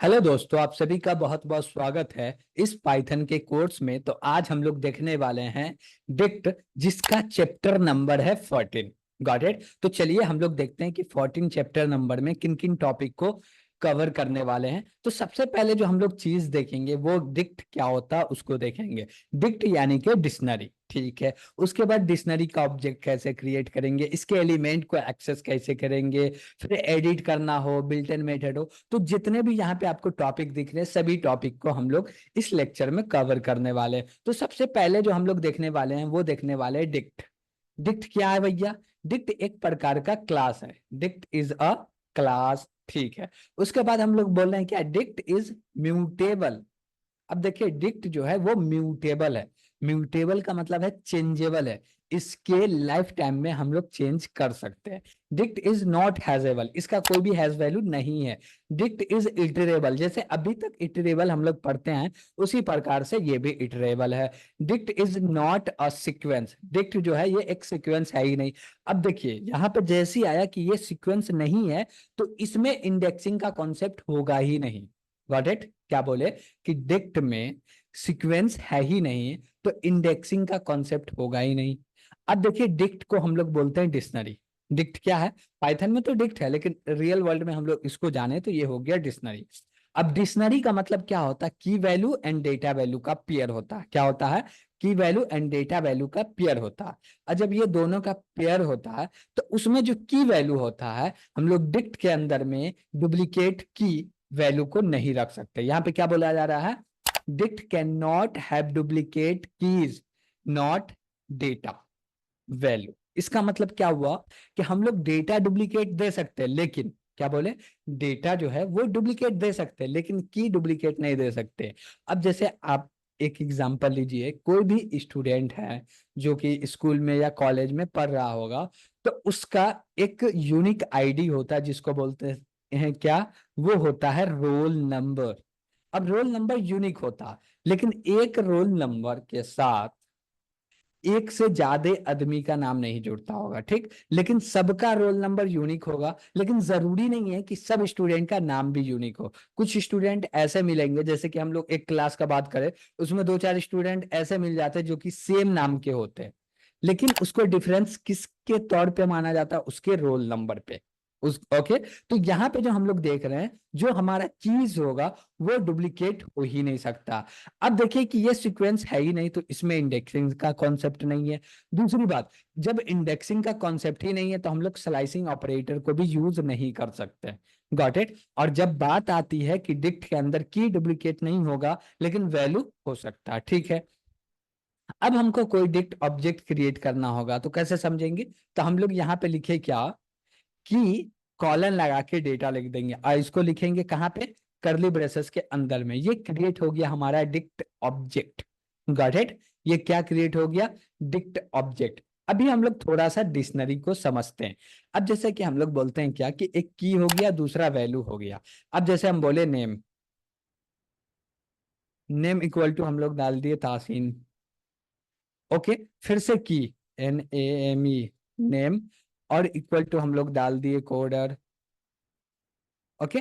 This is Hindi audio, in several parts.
हेलो दोस्तों, आप सभी का बहुत बहुत स्वागत है इस पाइथन के कोर्स में। तो आज हम लोग देखने वाले हैं डिक्ट, जिसका चैप्टर नंबर है 14। Got it. तो चलिए हम लोग देखते हैं कि 14 चैप्टर नंबर में किन किन टॉपिक को कवर करने वाले हैं। तो सबसे पहले जो हम लोग चीज देखेंगे वो डिक्ट क्या होता है उसको देखेंगे। डिक्ट यानी कि डिक्शनरी, ठीक है। उसके बाद डिक्शनरी का ऑब्जेक्ट कैसे क्रिएट करेंगे, इसके एलिमेंट को एक्सेस कैसे करेंगे, फिर एडिट करना हो, बिल्ट इन मेथड हो। तो जितने भी यहाँ पे आपको टॉपिक दिख रहे हैं सभी टॉपिक को हम लोग इस लेक्चर में कवर करने वाले हैं। तो सबसे पहले जो हम लोग देखने वाले हैं वो देखने वाले हैं डिक्ट। डिक्ट क्या है भैया? डिक्ट एक प्रकार का क्लास है। डिक्ट इज अ क्लास, ठीक है। उसके बाद हम लोग बोल रहे हैं क्या, डिक्ट इज म्यूटेबल। अब देखिए डिक्ट जो है वो म्यूटेबल है। म्यूटेबल का मतलब है चेंजेबल है। इसके लाइफ टाइम में हम लोग चेंज कर सकते हैं। डिक्ट इज नॉट हैजेबल, इसका कोई भी हैज वैल्यू नहीं है। डिक्ट इज इटरेबल, जैसे अभी तक इटरेबल हम लोग पढ़ते हैं उसी प्रकार से ये भी इटरेबल है। Dict is not a sequence, dict जो है ये एक सीक्वेंस है ही नहीं। अब देखिए यहाँ पे जैसे ही आया कि ये सीक्वेंस नहीं है तो इसमें इंडेक्सिंग का कॉन्सेप्ट होगा ही नहीं। Got it? क्या बोले कि डिक्ट में सीक्वेंस है ही नहीं तो इंडेक्सिंग का कॉन्सेप्ट होगा ही नहीं। अब देखिए डिक्ट को हम लोग बोलते हैं डिक्शनरी। डिक्ट क्या है? पाइथन में तो डिक्ट है, लेकिन रियल वर्ल्ड में हम लोग इसको जाने तो ये हो गया डिक्शनरी। अब डिक्शनरी का मतलब क्या होता है? की वैल्यू एंड डेटा वैल्यू का पेयर होता है। क्या होता है? की वैल्यू एंड डेटा वैल्यू का पेयर होता है। और जब ये दोनों का पेयर होता है तो उसमें जो की वैल्यू होता है, हम लोग डिक्ट के अंदर में डुप्लीकेट की वैल्यू को नहीं रख सकते। यहाँ पे क्या बोला जा रहा है? Dict can not have duplicate keys, not data value. इसका मतलब क्या हुआ कि हम लोग डेटा डुप्लीकेट दे सकते हैं, लेकिन क्या बोले, डेटा जो है वो डुप्लीकेट दे सकते हैं लेकिन की डुप्लीकेट नहीं दे सकते। अब जैसे आप एक एग्जांपल लीजिए, कोई भी स्टूडेंट है जो कि स्कूल में या कॉलेज में पढ़ रहा होगा, तो उसका एक यूनिक आईडी होता है जिसको बोलते हैं क्या, वो होता है रोल नंबर। अब रोल नंबर यूनिक होता है, लेकिन एक रोल नंबर के साथ एक से ज्यादा आदमी का नाम नहीं जुड़ता होगा, ठीक। लेकिन सबका रोल नंबर यूनिक होगा, लेकिन जरूरी नहीं है कि सब स्टूडेंट का नाम भी यूनिक हो। कुछ स्टूडेंट ऐसे मिलेंगे, जैसे कि हम लोग एक क्लास का बात करें, उसमें दो चार स्टूडेंट ऐसे मिल जाते हैं जो कि सेम नाम के होते हैं, लेकिन उसको डिफरेंस किसके तौर पे माना जाता है? उसके रोल नंबर पे। उस ओके। तो यहाँ पे जो हम लोग देख रहे हैं, जो हमारा चीज होगा वो डुप्लीकेट हो ही नहीं सकता। अब देखिए कि ये सीक्वेंस है ही नहीं तो इसमें इंडेक्सिंग का कॉन्सेप्ट नहीं है। दूसरी बात, जब इंडेक्सिंग का कॉन्सेप्ट ही नहीं है तो हम लोग स्लाइसिंग ऑपरेटर को भी यूज नहीं कर सकते। Got it? और जब बात आती है कि डिक्ट के अंदर की डुप्लीकेट नहीं होगा लेकिन वैल्यू हो सकता है, ठीक है। अब हमको कोई डिक्ट ऑब्जेक्ट क्रिएट करना होगा तो कैसे समझेंगे? तो हम लोग यहाँ पे लिखे क्या कि कॉलन लगा के डेटा लिख देंगे और इसको लिखेंगे कहाँ पे? करली ब्रेसेस के अंदर में। ये क्रिएट हो गया हमारा डिक्ट ऑब्जेक्ट। Got it? ये क्या क्रिएट हो गया? Dict object. अभी हम लोग थोड़ा सा डिक्शनरी को समझते हैं। अब जैसे कि हम लोग बोलते हैं क्या कि एक की हो गया, दूसरा वैल्यू हो गया। अब जैसे हम बोले नेम, नेम इक्वल टू हम लोग डाल दिए तासीन। ओके। फिर से की, NAME, नेम, और इक्वल टू हम लोग डाल दिए कोडर। ओके।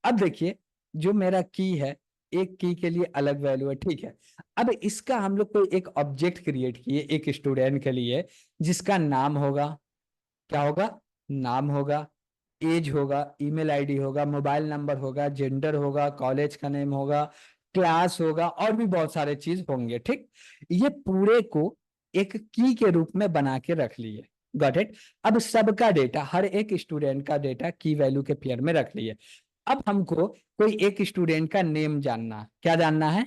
अब देखिए जो मेरा की है, एक की के लिए अलग वैल्यू है, ठीक है। अब इसका हम लोग कोई एक ऑब्जेक्ट क्रिएट किए एक स्टूडेंट के लिए, जिसका नाम होगा, क्या होगा? नाम होगा, एज होगा, ईमेल आईडी होगा, मोबाइल नंबर होगा, जेंडर होगा, कॉलेज का नेम होगा, क्लास होगा, और भी बहुत सारे चीज होंगे, ठीक। ये पूरे को एक की के रूप में बना के रख लिए। Got it? अब सबका डेटा, हर एक स्टूडेंट का डेटा की वैल्यू के पेयर में रख लिए। अब हमको कोई एक स्टूडेंट का नेम जानना, क्या जानना है?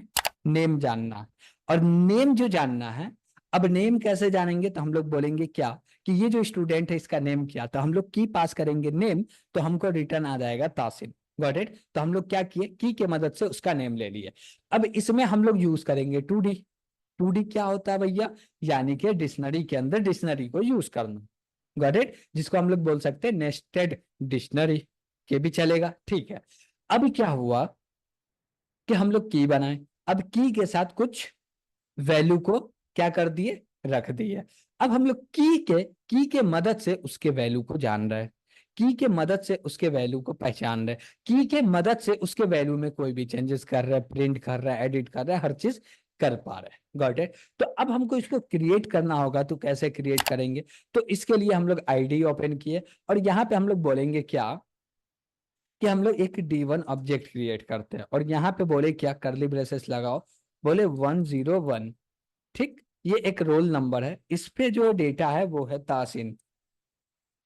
नेम जानना। और नेम जो जानना है, अब नेम कैसे जानेंगे? तो हम लोग बोलेंगे क्या कि ये जो स्टूडेंट है इसका नेम क्या, तो हम लोग की पास करेंगे नेम, तो हमको रिटर्न आ जाएगा तासिन। Got it? तो हम लोग क्या किए, की के मदद से उसका नेम ले लिए। अब इसमें हम लोग यूज करेंगे 2D। 2D क्या होता है भैया? यानी कि डिक्शनरी के अंदर डिक्शनरी को यूज करना। Got it? जिसको हम लोग बोल सकते हैं नेस्टेड डिक्शनरी के भी चलेगा, ठीक है। अब क्या हुआ कि हम लोग की बनाए, अब की के साथ कुछ वैल्यू को क्या कर दिए, रख दिए। अब हम लोग की के मदद से उसके वैल्यू को जान रहे हैं। की के मदद से उसके वैल्यू को पहचान रहे, की के मदद से उसके वैल्यू में कोई भी चेंजेस कर रहे हैं, प्रिंट कर रहा है, एडिट कर रहा है, हर चीज कर पा रहे हैं। Got it. तो अब हमको इसको क्रिएट करना होगा, तो कैसे क्रिएट करेंगे? तो इसके लिए हम लोग आईडी ओपन किए और यहाँ पे हम लोग बोलेंगे क्या कि हम लोग एक D1 ऑब्जेक्ट क्रिएट करते हैं और यहाँ पे बोले क्या, करली ब्रेसेस लगाओ, बोले 101। ठीक, ये एक रोल नंबर है, इस पे जो डेटा है वो है तासीन।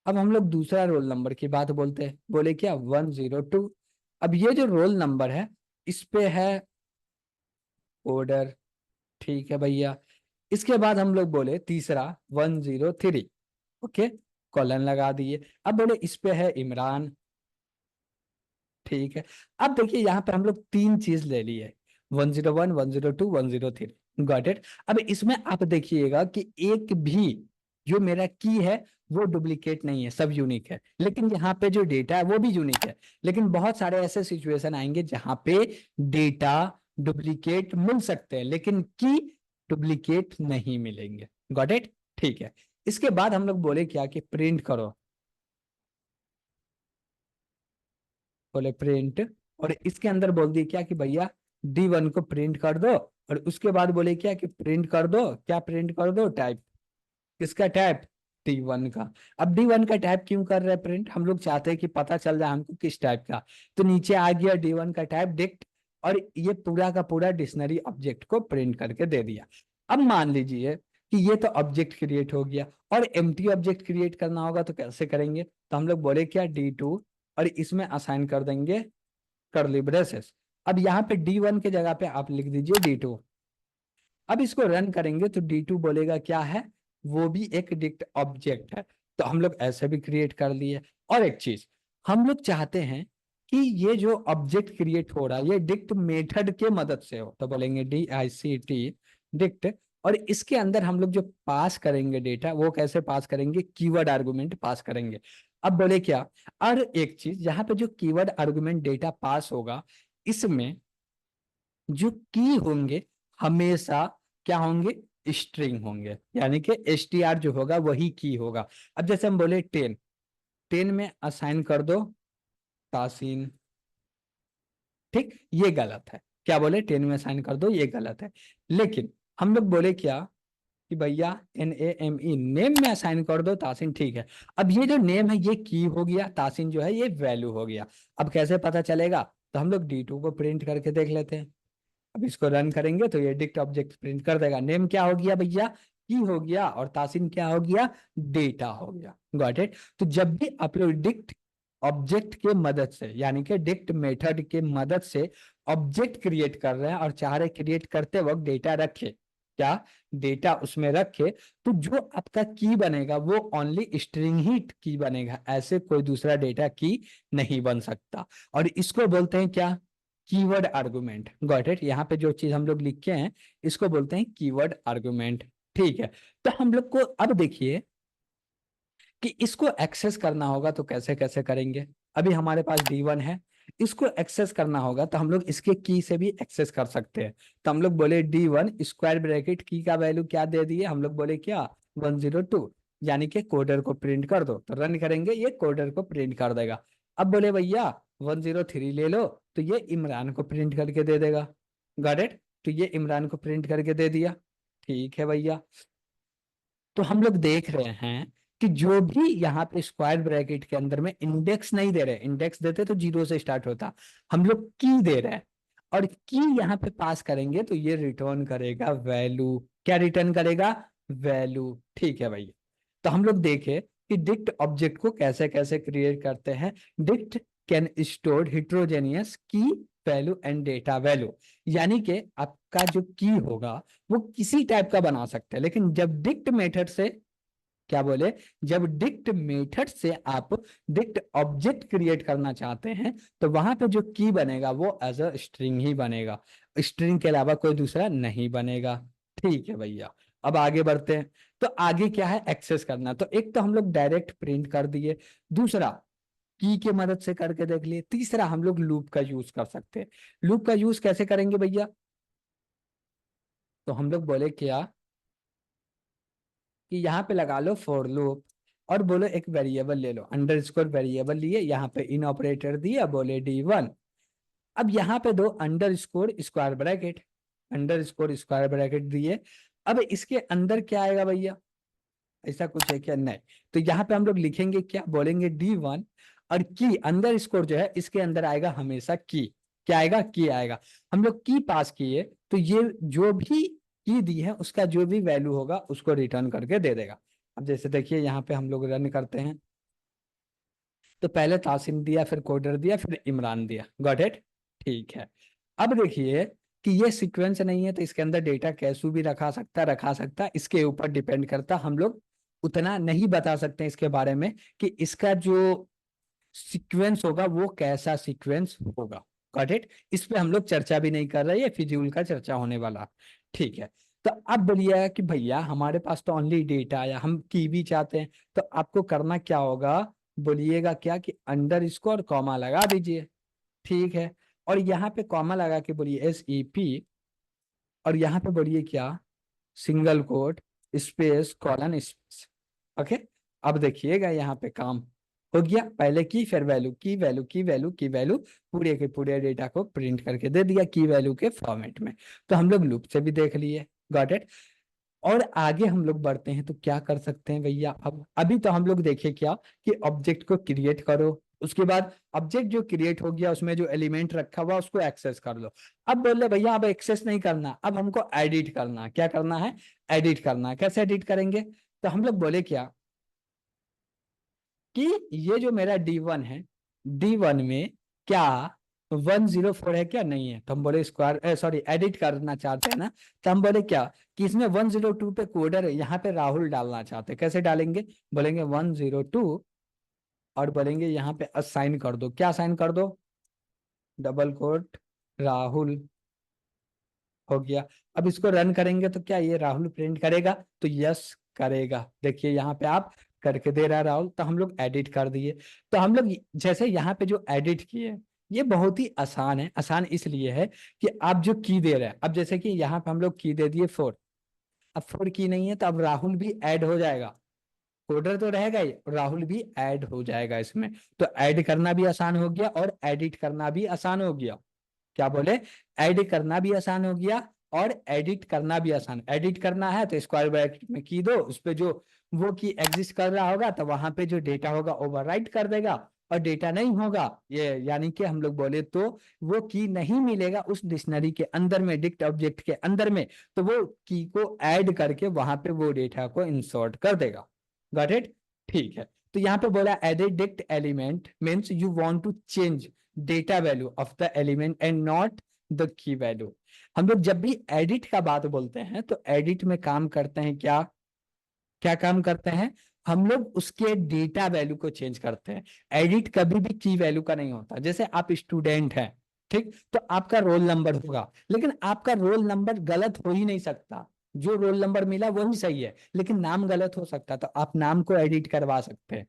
अब हम लोग दूसरा रोल नंबर की बात बोलते हैं, बोले क्या, 102। अब ये जो रोल नंबर है इस पे है ऑर्डर। ठीक है भैया। इसके बाद हम लोग बोले तीसरा 103। ओके, कॉलन लगा दिए। अब बोले इस पे है इमरान। ठीक है। अब देखिए यहाँ पे हम लोग तीन चीज ले लिए, 101, 102, 103। Got it. अब इसमें आप देखिएगा कि एक भी जो मेरा की है वो डुप्लीकेट नहीं है, सब यूनिक है। लेकिन यहाँ पे जो डेटा है वो भी यूनिक है, लेकिन बहुत सारे ऐसे सिचुएशन आएंगे जहां पे डेटा डुप्लीकेट मिल सकते हैं लेकिन की डुप्लीकेट नहीं मिलेंगे। Got it. ठीक है। इसके बाद हम लोग बोले क्या कि प्रिंट करो, बोले प्रिंट, और इसके अंदर बोल दिए क्या कि भैया D1 को प्रिंट कर दो। और उसके बाद बोले क्या कि प्रिंट कर दो, क्या प्रिंट कर दो, टाइप। किसका टाइप? D1 का। अब D1 का टाइप क्यों कर रहे हैं प्रिंट? हम लोग चाहते हैं कि पता चल जाए हमको किस टाइप का। तो नीचे आ गया D1 का टाइप डिक्ट, और ये पूरा का पूरा डिक्शनरी ऑब्जेक्ट को प्रिंट करके दे दिया। अब मान लीजिए कि ये तो ऑब्जेक्ट क्रिएट हो गया, और एम्प्टी ऑब्जेक्ट क्रिएट करना होगा तो कैसे करेंगे? तो हम लोग बोले क्या, D2, और इसमें असाइन कर देंगे करली ब्रेसेस। अब यहाँ पे D1 के जगह पे आप लिख दीजिए D2। अब इसको रन करेंगे तो D2 बोलेगा क्या है, वो भी एक डिक्ट ऑब्जेक्ट है। तो हम लोग ऐसे भी क्रिएट कर लिए। और एक चीज हम लोग चाहते हैं कि ये जो ऑब्जेक्ट क्रिएट हो रहा है ये डिक्ट मेथड के मदद से हो, तो बोलेंगे DICT डिक्ट। और इसके अंदर हम लोग जो पास करेंगे डेटा वो कैसे पास करेंगे, कीवर्ड आर्गुमेंट पास करेंगे। अब बोले क्या, और एक चीज यहाँ पे जो कीवर्ड आर्गुमेंट डेटा पास होगा इसमें जो की होंगे हमेशा क्या होंगे, स्ट्रिंग होंगे, यानी कि STR जो होगा वही की होगा। अब जैसे हम बोले 10, 10 में असाइन कर दो तासीन। ठीक, ये गलत है। क्या बोले, 10 में असाइन कर दो, ये गलत है। लेकिन हम लोग बोले क्या कि भैया NAME नेम में असाइन कर दो तासीन। ठीक है। अब ये जो नेम है ये की हो गया, तासीन जो है ये वैल्यू हो गया। अब कैसे पता चलेगा? तो हम लोग D2 को प्रिंट करके देख लेते हैं। अब इसको रन करेंगे तो ये डिक्ट ऑब्जेक्ट प्रिंट कर देगा। नेम क्या हो गया भैया, की हो गया, और तासीन क्या हो गया, डेटा हो गया। Got it. तो जब भी आप लोग डिक्ट ऑब्जेक्ट के मदद से, यानी कि डिक्ट मेथड के मदद से ऑब्जेक्ट क्रिएट कर रहे हैं और चाह रहे क्रिएट करते वक्त डेटा रखे, क्या डेटा उसमें रखे, तो जो आपका की बनेगा वो ओनली स्ट्रिंग ही की बनेगा, ऐसे कोई दूसरा डेटा की नहीं बन सकता। और इसको बोलते हैं क्या, कीवर्ड आर्गुमेंट। Got it. यहाँ पे जो चीज हम लोग लिखे हैं इसको बोलते हैं कीवर्ड आर्गुमेंट। ठीक है। तो हम लोग को अब देखिए कि इसको एक्सेस करना होगा तो कैसे कैसे करेंगे। अभी हमारे पास D1 है, इसको एक्सेस करना होगा तो हम लोग इसके की से भी एक्सेस कर सकते हैं। तो हम लोग बोले D1 स्क्वायर ब्रैकेट की का वैल्यू क्या दे दिए, हम लोग बोले क्या, 102, यानी कि कोडर को प्रिंट कर दो। तो रन करेंगे, ये कोडर को प्रिंट कर देगा। अब बोले भैया 103 ले लो, तो ये इमरान को प्रिंट करके दे देगा। Got it. तो ये इमरान को प्रिंट करके दे दिया। ठीक है भैया। तो हम लोग देख रहे हैं कि जो भी यहाँ पे स्क्वायर ब्रैकेट के अंदर में इंडेक्स नहीं दे रहे, इंडेक्स देते तो 0 से स्टार्ट होता, हम लोग की दे रहे हैं। और की यहाँ पे पास करेंगे तो ये रिटर्न करेगा वैल्यू। क्या रिटर्न करेगा, वैल्यू। ठीक है भैया। तो हम लोग देखे कि डिक्ट ऑब्जेक्ट को कैसे कैसे क्रिएट करते हैं। डिक्ट कैन स्टोर हिट्रोजेनियस की वैल्यू एंड डेटा वैल्यू, यानी कि आपका जो की होगा वो किसी टाइप का बना सकते हैं। लेकिन जब डिक्ट मेथड से, क्या बोले, जब डिक्ट मेथड से आप डिक्ट ऑब्जेक्ट क्रिएट करना चाहते हैं तो वहां पे जो की बनेगा वो एज अ स्ट्रिंग ही बनेगा, स्ट्रिंग के अलावा कोई दूसरा नहीं बनेगा। ठीक है भैया। अब आगे बढ़ते हैं। तो आगे क्या है, एक्सेस करना। तो एक तो हम लोग डायरेक्ट प्रिंट कर दिए, दूसरा की के मदद से करके देख लिए, तीसरा हम लोग लूप का यूज कर सकते हैं। लूप का यूज कैसे करेंगे भैया? तो हम लोग बोले क्या कि यहाँ पे लगा लो फॉर लूप, और बोलो एक वेरिएबल ले लो, अंडरस्कोर वेरिएबल लिए, यहाँ पे इन ऑपरेटर दिया, बोले D1। अब यहाँ पे दो underscore square bracket, underscore square bracket दिए। अब इसके अंदर क्या आएगा भैया, ऐसा कुछ है क्या, नहीं। तो यहाँ पे हम लोग लिखेंगे क्या, बोलेंगे D1 और की अंडर स्कोर जो है इसके अंदर आएगा हमेशा की, क्या आएगा, की आएगा। हम लोग की पास किए तो ये जो भी की दी है उसका जो भी वैल्यू होगा उसको रिटर्न करके दे देगा। अब जैसे देखिए यहाँ पे हम लोग रन करते हैं, तो पहले तासिम दिया, फिर कोडर दिया, फिर इमरान दिया, गॉट इट, ठीक है। अब देखिए कि ये सीक्वेंस नहीं है तो इसके अंदर डेटा कैसे भी रखा सकता, इसके ऊपर डिपेंड करता, हम लोग उतना नहीं बता सकते इसके बारे में कि इसका जो सीक्वेंस होगा वो कैसा सीक्वेंस होगा, गॉट इट। इस पे हम लोग चर्चा भी नहीं कर रहे, ये फिजूल का चर्चा होने वाला, ठीक है। तो अब बोलिए कि भैया हमारे पास तो ओनली डेटा आया, हम की भी चाहते हैं, तो आपको करना क्या होगा, बोलिएगा क्या कि अंडर स्कोर कॉमा लगा दीजिए, ठीक है। और यहाँ पे कॉमा लगा के बोलिए SEP, और यहाँ पे बोलिए क्या, single quote space colon space, okay. अब देखिएगा यहाँ पे काम हो गया, पहले की फिर वैल्यू, की वैल्यू, की वैल्यू, की वैल्यू, पूरे के पूरे डेटा को प्रिंट करके दे दिया की वैल्यू के फॉर्मेट में। तो हम लोग लूप से भी देख लिए, गॉट इट। और आगे हम लोग बढ़ते हैं तो क्या कर सकते हैं भैया, अब अभी तो हम लोग देखे क्या कि ऑब्जेक्ट को क्रिएट करो, उसके बाद ऑब्जेक्ट जो क्रिएट हो गया उसमें जो एलिमेंट रखा हुआ उसको एक्सेस कर लो। अब बोले भैया अब एक्सेस नहीं करना, अब हमको एडिट करना, क्या करना है, एडिट करना है। कैसे एडिट करेंगे, तो हम लोग बोले क्या कि ये जो मेरा D1 है, D1 में क्या 104 है क्या, नहीं है, तो हम बोले स्क्वायर सॉरी एडिट करना चाहते हैं ना, तो हम बोले क्या कि इसमें 102 पे कोडर है, यहाँ पे राहुल डालना चाहते हैं, कैसे डालेंगे, बोलेंगे 102 और बोलेंगे यहाँ पे असाइन कर दो, क्या असाइन कर दो, डबल कोट राहुल, हो गया। अब इसको रन करेंगे तो क्या ये राहुल प्रिंट करेगा, तो यस करेगा, देखिए यहाँ पे आप करके दे रहा है राहुल, तो हम लोग एडिट कर दिए। तो हम लोग जैसे यहाँ पे जो एडिट किए ये बहुत ही आसान है, आसान इसलिए है कि आप जो की दे रहे हैं, अब जैसे कि यहाँ पे हम लोग की दे दिए 4, अब 4 की नहीं है तो अब राहुल भी ऐड हो जाएगा, कोडर तो रहेगा ही, राहुल भी ऐड हो जाएगा इसमें। तो ऐड करना भी आसान हो गया और एडिट करना भी आसान हो गया, क्या बोले, ऐड करना भी आसान हो गया और एडिट करना भी आसान। एडिट करना है तो स्क्वायर ब्रैकेट में की दो, उस पे जो वो की एग्जिस्ट कर रहा होगा तो वहां पे जो डेटा होगा ओवरराइट कर देगा, और डेटा नहीं होगा ये यानी कि हम लोग बोले तो वो की नहीं मिलेगा उस डिक्शनरी के अंदर में, डिक्ट ऑब्जेक्ट के अंदर में, तो वो की को ऐड करके वहां पे वो डेटा को इंसर्ट कर देगा, गॉट इट, ठीक है। तो यहाँ पे बोला edit dict element means you want to change data value of the element and not the key value. हम लोग जब भी एडिट का बात बोलते हैं तो एडिट में काम करते हैं क्या, क्या काम करते हैं, हम लोग उसके डेटा वैल्यू को चेंज करते हैं। एडिट कभी भी की वैल्यू का नहीं होता, जैसे आप स्टूडेंट हैं, ठीक, तो आपका रोल नंबर होगा, लेकिन आपका रोल नंबर गलत हो ही नहीं सकता, जो रोल नंबर मिला वही सही है, लेकिन नाम गलत हो सकता, तो आप नाम को एडिट करवा सकते हैं,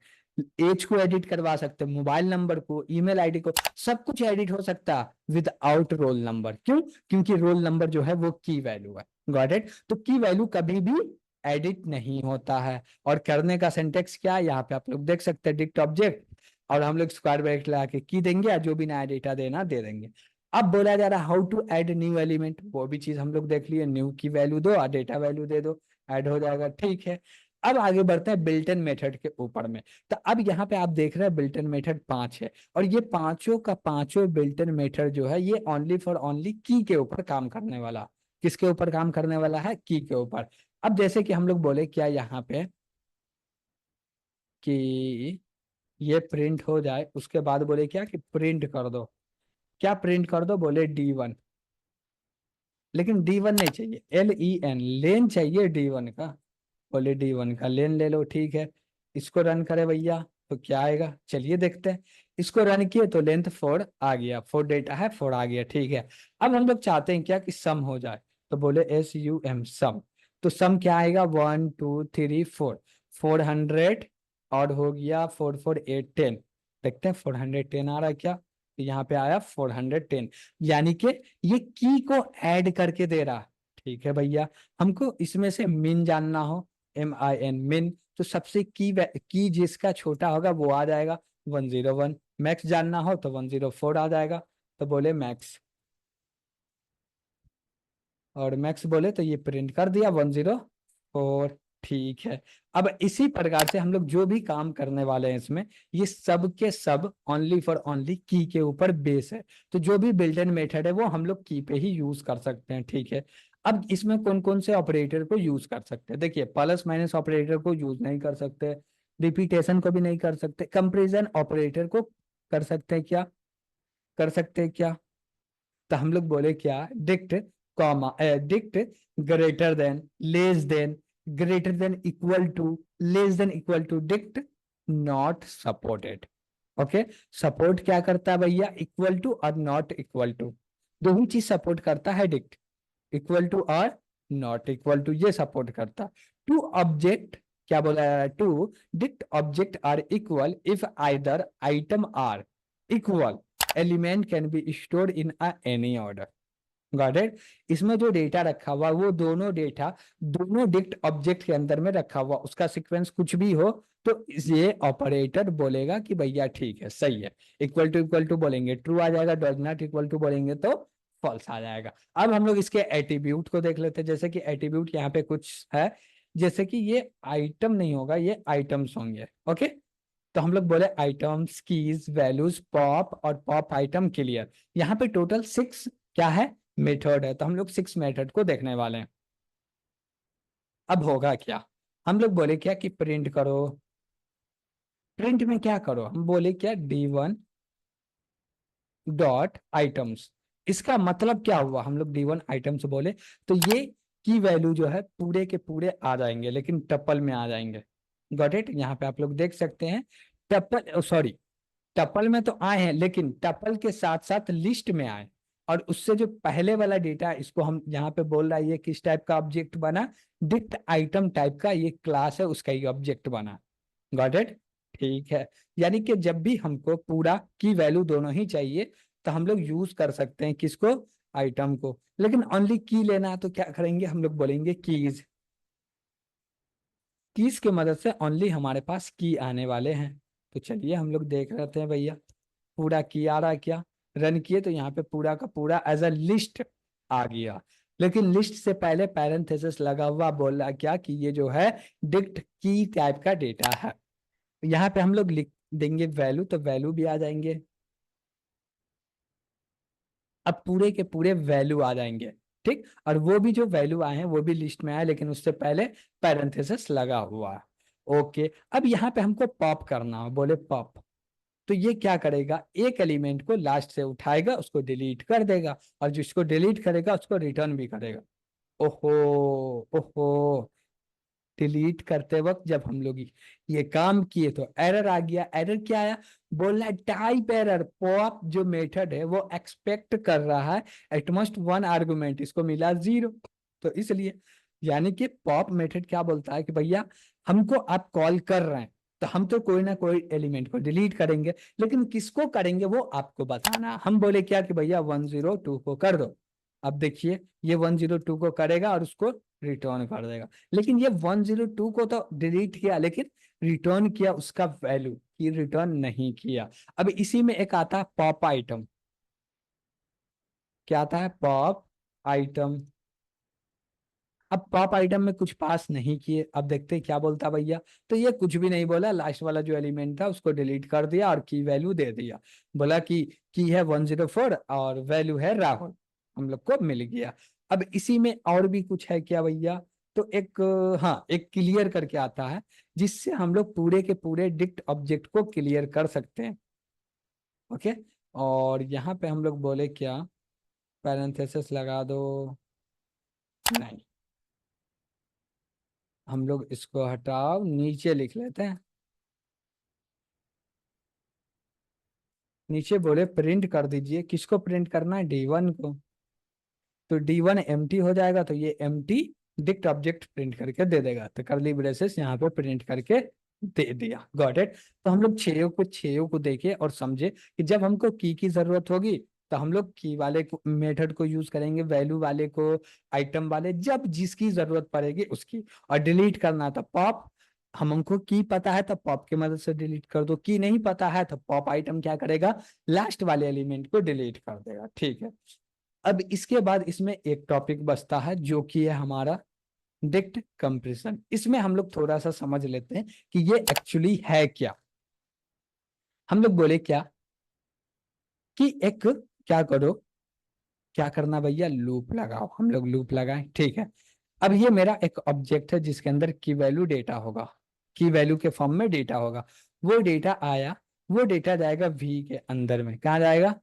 एज को एडिट करवा सकते हैं, मोबाइल नंबर को, ईमेल आईडी को, सब कुछ एडिट हो सकता है विदाउट रोल नंबर, क्यों, क्योंकि रोल नंबर जो है वो की वैल्यू है, गॉट इट। तो की वैल्यू कभी भी एडिट नहीं होता है। और करने का सिंटेक्स क्या है, यहाँ पे आप लोग देख सकते हैं, डिक्ट ऑब्जेक्ट और हम लोग स्क्वायर ब्रैकेट लगा के की देंगे और जो भी नया डेटा देना दे देंगे। अब बोला जा रहा है how to add new element, वो भी चीज हम लोग देख लिए, न्यू की वैल्यू दो और डेटा वैल्यू दे दो, ऐड हो जाएगा, ठीक है। अब आगे बढ़ते हैं बिल्ट इन मेथड के ऊपर में। तो अब यहाँ पे आप देख रहे हैं बिल्ट इन मेथड 5 है, और ये पांचों का पांचों बिल्ट इन मेथड जो है ये ओनली फॉर ओनली की के ऊपर काम करने वाला, किसके ऊपर काम करने वाला है, की के ऊपर। अब जैसे कि हम लोग बोले क्या यहाँ पे कि ये प्रिंट हो जाए, उसके बाद बोले क्या कि प्रिंट कर दो, क्या प्रिंट कर दो, बोले D1, लेकिन D1 नहीं चाहिए, LEN लेन चाहिए D1 का, बोले D1 का लेन ले लो, ठीक है। इसको रन करे भैया तो क्या आएगा, चलिए देखते हैं। इसको रन किए तो लेंथ 4 आ गया, 4 डेटा है, 4 आ गया, ठीक है। अब हम लोग चाहते हैं क्या कि सम हो जाए, तो बोले SUM सम, तो सम क्या आएगा 1 2 3 4, 400 और हो गया 4 4 8 10, देखते हैं 410 आ रहा है क्या, तो यहाँ पे आया 410, यानी कि ये की को ऐड करके दे रहा, ठीक है भैया। हमको इसमें से मिन जानना हो, MIN मिन, तो सबसे की जिसका छोटा होगा वो आ जाएगा 101। मैक्स जानना हो तो 104 आ जाएगा। तो बोले मैक्स, और मैक्स बोले तो ये प्रिंट कर दिया 104। ठीक है। अब इसी प्रकार से हम लोग जो भी काम करने वाले हैं इसमें, ये सब के सब ओनली फॉर ओनली की के ऊपर बेस है। तो जो भी बिल्ट इन मेथड है वो हम लोग की पे ही यूज कर सकते हैं। ठीक है। अब इसमें कौन कौन से ऑपरेटर को यूज कर सकते हैं, देखिए प्लस माइनस ऑपरेटर को यूज नहीं कर सकते, रिपीटेशन को भी नहीं कर सकते, कंपेरिजन ऑपरेटर को कर सकते हैं क्या, कर सकते हैं क्या? तो हम लोग बोले क्या, dict comma dict greater than, less than, greater than equal to, less than equal to, dict not supported. Okay. Support क्या करता है भैया, इक्वल टू और नॉट इक्वल टू, दो ही चीज सपोर्ट करता है डिक्ट, इक्वल टू और नॉट इक्वल टू, ये सपोर्ट करता। टू ऑब्जेक्ट, क्या बोला है, two dict object are equal if either item are equal, element can be stored in a any order. Got it. इसमें जो डेटा रखा हुआ वो दोनों डेटा दोनों डिक्ट ऑब्जेक्ट के अंदर में रखा हुआ, उसका सीक्वेंस कुछ भी हो तो ये ऑपरेटर बोलेगा कि भैया ठीक है, सही है। इक्वल टू बोलेंगे ट्रू आ जाएगा, डज नॉट इक्वल टू बोलेंगे तो फॉल्स आ जाएगा। अब हम लोग इसके एट्रीब्यूट को देख लेते हैं। जैसे कि एट्रीब्यूट यहाँ पे कुछ है, जैसे कि ये आइटम नहीं होगा, ये आइटम्स होंगे। ओके। तो हम लोग बोले आइटम्स, कीज, वैल्यूज, पॉप और पॉप आइटम क्लियर। यहाँ पे टोटल 6 क्या है, मेथड है। तो हम लोग 6 मेथड को देखने वाले हैं। अब होगा क्या, हम लोग बोले क्या कि प्रिंट करो, प्रिंट में क्या करो, हम बोले क्या D1 डॉट आइटम्स। इसका मतलब क्या हुआ, हम लोग D1 आइटम्स बोले तो ये की वैल्यू जो है पूरे के पूरे आ जाएंगे, लेकिन टपल में आ जाएंगे। Got it. यहाँ पे आप लोग देख सकते हैं टपल, सॉरी, टपल में तो आए हैं लेकिन टपल के साथ साथ लिस्ट में आए। और उससे जो पहले वाला डेटा है, इसको हम यहाँ पे बोल रहा है ये किस टाइप का ऑब्जेक्ट बना, डिक्ट आइटम टाइप का, ये क्लास है उसका ये ऑब्जेक्ट बना। Got it. ठीक है। यानी कि जब भी हमको पूरा की वैल्यू दोनों ही चाहिए तो हम लोग यूज कर सकते हैं किसको, आइटम को। लेकिन ओनली की लेना है तो क्या करेंगे, हम लोग बोलेंगे कीज। कीज की मदद से ओनली हमारे पास की आने वाले हैं। तो चलिए हम लोग देख लेते हैं भैया पूरा की आ रहा क्या। रन किए तो यहाँ पे पूरा का पूरा एज अ लिस्ट आ गया, लेकिन लिस्ट से पहले पैरेंथेसिस लगा हुआ, बोल रहा क्या कि ये जो है डिक्ट की टाइप का डेटा है। यहाँ पे हम लोग लिख देंगे वैल्यू, तो वैल्यू भी आ जाएंगे। अब पूरे के पूरे वैल्यू आ जाएंगे। ठीक। और वो भी जो वैल्यू आए हैं वो भी लिस्ट में आए, लेकिन उससे पहले पैरेंथेसिस लगा हुआ है। ओके। अब यहाँ पे हमको पॉप करना हो, बोले पॉप, तो ये क्या करेगा, एक एलिमेंट को लास्ट से उठाएगा, उसको डिलीट कर देगा, और जिसको डिलीट करेगा उसको रिटर्न भी करेगा। ओहो, ओहो, डिलीट करते वक्त जब हम लोग ये काम किए तो एरर आ गया। एरर क्या आया, बोल रहा है टाइप एरर, पॉप जो मेथड है वो एक्सपेक्ट कर रहा है एटमोस्ट 1 आर्गुमेंट, इसको मिला 0। तो इसलिए यानी कि पॉप मेथड क्या बोलता है कि भैया हमको आप कॉल कर रहे हैं तो हम तो कोई ना कोई एलिमेंट को डिलीट करेंगे, लेकिन किसको करेंगे वो आपको बताना। हम बोले क्या कि भैया 102 को कर दो। अब देखिए ये 102 को करेगा और उसको रिटर्न कर देगा। लेकिन ये 102 को तो डिलीट किया, लेकिन रिटर्न किया उसका वैल्यू, कि रिटर्न नहीं किया। अब इसी में एक आता है पॉप आइटम। क्या आता है, पॉप आइटम। अब पॉप आइटम में कुछ पास नहीं किए, अब देखते हैं क्या बोलता भैया। तो ये कुछ भी नहीं बोला, लास्ट वाला जो एलिमेंट था उसको डिलीट कर दिया और की वैल्यू दे दिया। बोला कि की है 104 और वैल्यू है राहुल, हम लोग को मिल गया। अब इसी में और भी कुछ है क्या भैया, तो एक हाँ, एक क्लियर करके आता है, जिससे हम लोग पूरे के पूरे डिक्ट ऑब्जेक्ट को क्लियर कर सकते हैं। ओके। और यहाँ पे हम लोग बोले क्या, पैरेंथेसिस लगा दो, नहीं, हम लोग इसको हटाओ, नीचे लिख लेते हैं। नीचे बोले प्रिंट कर दीजिए, किसको प्रिंट करना है, D1 को। तो D1 एम्प्टी हो जाएगा, तो ये एम्प्टी डिक्ट ऑब्जेक्ट प्रिंट करके दे देगा। तो करली ब्रेसेस यहाँ पे प्रिंट करके दे दिया। Got it. तो हम लोग छेयों को देखे और समझे कि जब हमको की जरूरत होगी तो हम लोग की वाले को मेथड को यूज करेंगे, वैल्यू वाले को, आइटम वाले, जब जिसकी जरूरत पड़ेगी उसकी। और डिलीट करना था पॉप, हमको की पता है तो पॉप की मदद से डिलीट कर दो, की नहीं पता है तो पॉप आइटम क्या करेगा, लास्ट वाले एलिमेंट को डिलीट कर देगा। ठीक है, अब इसके बाद इसमें एक टॉपिक बचता है जो कि है हमारा डिक्ट कंप्रेशन। इसमें हम लोग थोड़ा सा समझ लेते हैं कि ये एक्चुअली है क्या। हम लोग बोले क्या कि एक, क्या करो, क्या करना भैया, लूप लगाओ। हम लोग लूप लगाएं, ठीक है। अब ये मेरा एक ऑब्जेक्ट है जिसके अंदर की वैल्यू डेटा होगा, की वैल्यू के फॉर्म में डेटा होगा। वो डेटा आया, वो डेटा जाएगा वी के अंदर में। कहाँ जाएगा,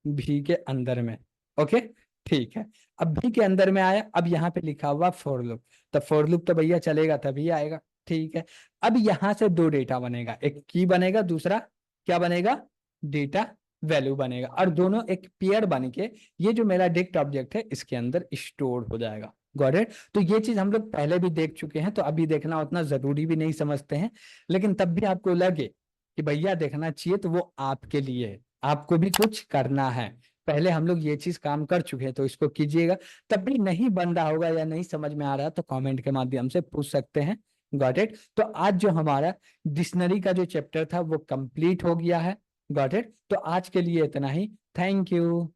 भी के अंदर में। ओके, ठीक है। अब भी के अंदर में आया, अब यहाँ पे लिखा हुआ फॉर लूप, तो फॉर लूप तो भैया चलेगा तभी आएगा। ठीक है, अब यहाँ से दो डेटा बनेगा, एक की बनेगा, दूसरा क्या बनेगा, डेटा वैल्यू बनेगा, और दोनों एक पेयर बन के ये जो मेरा डिक्ट ऑब्जेक्ट है इसके अंदर स्टोर हो जाएगा। Got it. तो ये चीज हम लोग पहले भी देख चुके हैं, तो अभी देखना उतना जरूरी भी नहीं समझते हैं, लेकिन तब भी आपको लगे कि भैया देखना चाहिए तो वो आपके लिए है, आपको भी कुछ करना है। पहले हम लोग ये चीज काम कर चुके हैं तो इसको कीजिएगा। तब भी नहीं बन रहा होगा या नहीं समझ में आ रहा तो कमेंट के माध्यम से पूछ सकते हैं। Got it. तो आज जो हमारा डिक्शनरी का जो चैप्टर था वो कंप्लीट हो गया है। Got it. तो आज के लिए इतना ही। Thank you.